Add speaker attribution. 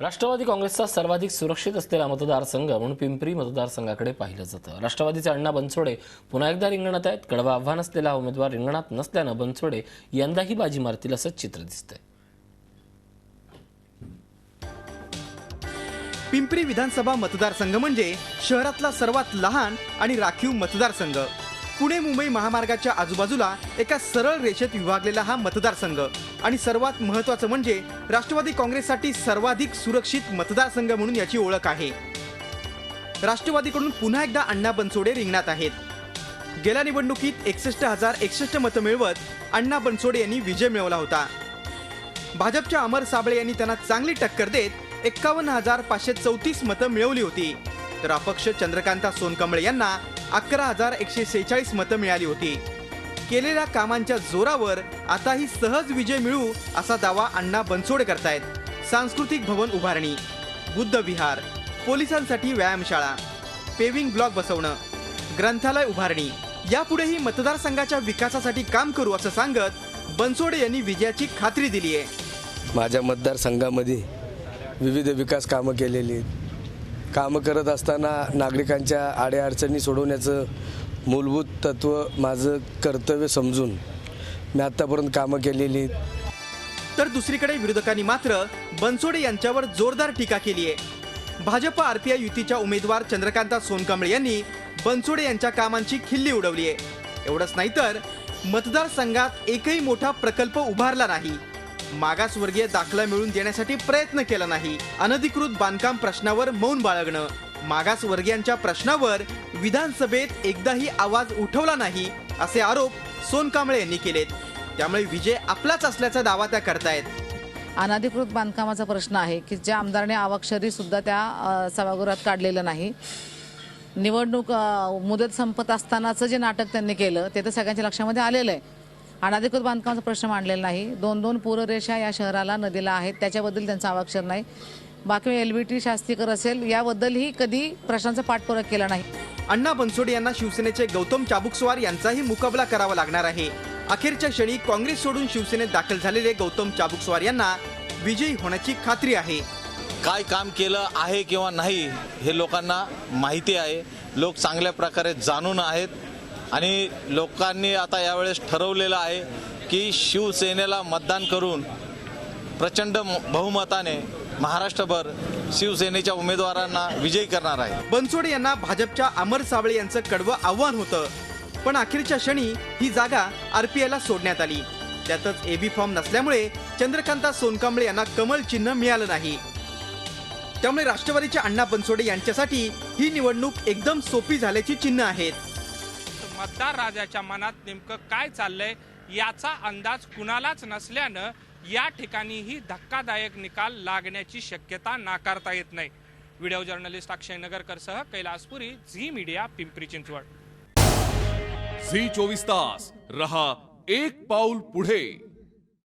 Speaker 1: राष्ट्रवादी काँग्रेसचा सर्वाधिक सुरक्षित असलेला मतदारसंघ म्हणून पिंपरी मतदारसंघाकडे पाहिलं जातं। राष्ट्रवादीचे अण्णा बनसोडे पुन्हा एकदा रिंगणात आहेत। कडवा आव्हान असलेला उमेदवार रिंगणात नसल्यानं बनसोडे यंदाही बाजी मारतील असं चित्र दिसतंय।
Speaker 2: पिंपरी विधानसभा मतदारसंघ म्हणजे शहरातला सर्वात लहान आणि राखीव मतदारसंघ। पुणे मुंबई महामार्गाच्या आजूबाजूला एका सरळ रेषेत विभागलेला हा मतदारसंघ आणि सर्वात महत्त्वाचं म्हणजे राष्ट्रवादी काँग्रेससाठी सर्वाधिक सुरक्षित मतदारसंघ म्हणून याची ओळख आहे। राष्ट्रवादीकडून पुन्हा एकदा अण्णा बनसोडे रिंगणात आहेत। गेल्या निवडणुकीत 61,061 मतं मिळवत अण्णा बनसोडे यांनी विजय मिळवला होता। भाजपच्या अमर साबळे यांनी त्यांना चांगली टक्कर देत 51,534 मतं मिळवली होती, तर अपक्ष चंद्रकांता सोनकांबळे यांना 11,146 मतं मिळाली होती। केलेल्या कामांच्या जोरावर आताही सहज विजय मिळू असा दावा अण्णा बनसोडे करतायत। सांस्कृतिक भवन उभारणी, बुद्ध विहार, पोलिसांसाठी व्यायामशाळा, पेव्हिंग ब्लॉक बसवणं, ग्रंथालय उभारणी यापुढेही मतदारसंघाच्या विकासासाठी काम करू असं सांगत बनसोडे यांनी विजयाची खात्री दिली आहे।
Speaker 3: माझ्या मतदारसंघामध्ये विविध विकास कामं केलेली आहेत। कामं करत असताना नागरिकांच्या अडीअडचणी सोडवण्याचं मूलभूत तत्व माझं कर्तव्य समजून मी आतापर्यंत कामं केलेली आहेत।
Speaker 2: तर दुसरीकडे विरोधकांनी मात्र बनसोडे यांच्यावर जोरदार टीका केली आहे। भाजप आरपीआय युतीच्या उमेदवार चंद्रकांता सोनकांबळे यांनी बनसोडे यांच्या कामांची खिल्ली उडवली आहे। एवढंच नाही तर मतदारसंघात एकही मोठा प्रकल्प उभारला नाही, मागासवर्गीय दाखला मिळवून देण्यासाठी प्रयत्न केला नाही, अनधिकृत बांधकाम प्रश्नावर मौन बाळगणं, मागासवर्गीयांच्या प्रश्नावर विधानसभेत एकदाही आवाज उठवला नाही असे आरोप सोनकांबळे यांनी केलेत। त्यामुळे विजय आपलाच असल्याचा दावा त्या करतायत।
Speaker 4: अनधिकृत बांधकामाचा प्रश्न आहे की ज्या आमदाराने अवाक्षरी सुद्धा त्या सभागृहात काढलेलं नाही। निवडणूक मुदत संपत असतानाचं जे नाटक त्यांनी केलं ते तर सगळ्यांच्या लक्षामध्ये आलेलं आहे। अनधिकृत बांधकामाचा प्रश्न मांडलेला नाही। 2-2 पूररेषा या शहराला नदीला आहेत, त्याच्याबद्दल त्यांचा अवाक्षर नाही। बाकी एलबीटी शास्तीकर असेल याबद्दलही कधी प्रश्नांचा पाठपुरावा केला नाही।
Speaker 2: अण्णा बनसोडे यांना शिवसेनेचे गौतम चाबुकस्वार यांचाही मुकाबला करावा लागणार आहे। अखेरच्या क्षणी काँग्रेस सोडून शिवसेनेत दाखल झालेले गौतम चाबुकस्वार यांना विजयी होण्याची खात्री आहे।
Speaker 5: काय काम केलं आहे किंवा नाही हे लोकांना माहिती आहे, लोक चांगल्या प्रकारे जाणून आहेत आणि लोकांनी आता यावेळेस ठरवलेलं आहे की शिवसेनेला मतदान करून प्रचंड बहुमताने महाराष्ट्रभर शिवसेनेच्या उमेदवारांना विजयी करणार आहे।
Speaker 2: बनसोडे यांना भाजपच्या अमर साबळे यांचं कडवं आव्हान होतं, पण अखेरच्या क्षणी ही जागा आरपीआयला सोडण्यात आली। त्यातच एबी फॉर्म नसल्यामुळे चंद्रकांता सोनकांबळे यांना कमळ चिन्ह मिळालं नाही। त्यामुळे राष्ट्रवादीच्या अण्णा बनसोडे यांच्यासाठी ही निवडणूक एकदम सोपी झाल्याची चिन्ह आहेत।
Speaker 6: मतदार राजाच्या मनात नेमकं काय चाललंय याचा अंदाज कुणालाच नसल्यानं या ठिकाणीही धक्कादायक निकाल लागण्याची शक्यता नाकारता येत नाही। व्हिडिओ जर्नलिस्ट अक्षय नगरकरसह Kailaspuri, Zee media, Pimpri Chinchwad.
Speaker 7: Zee 24 तास रहा एक पाऊल पुढे।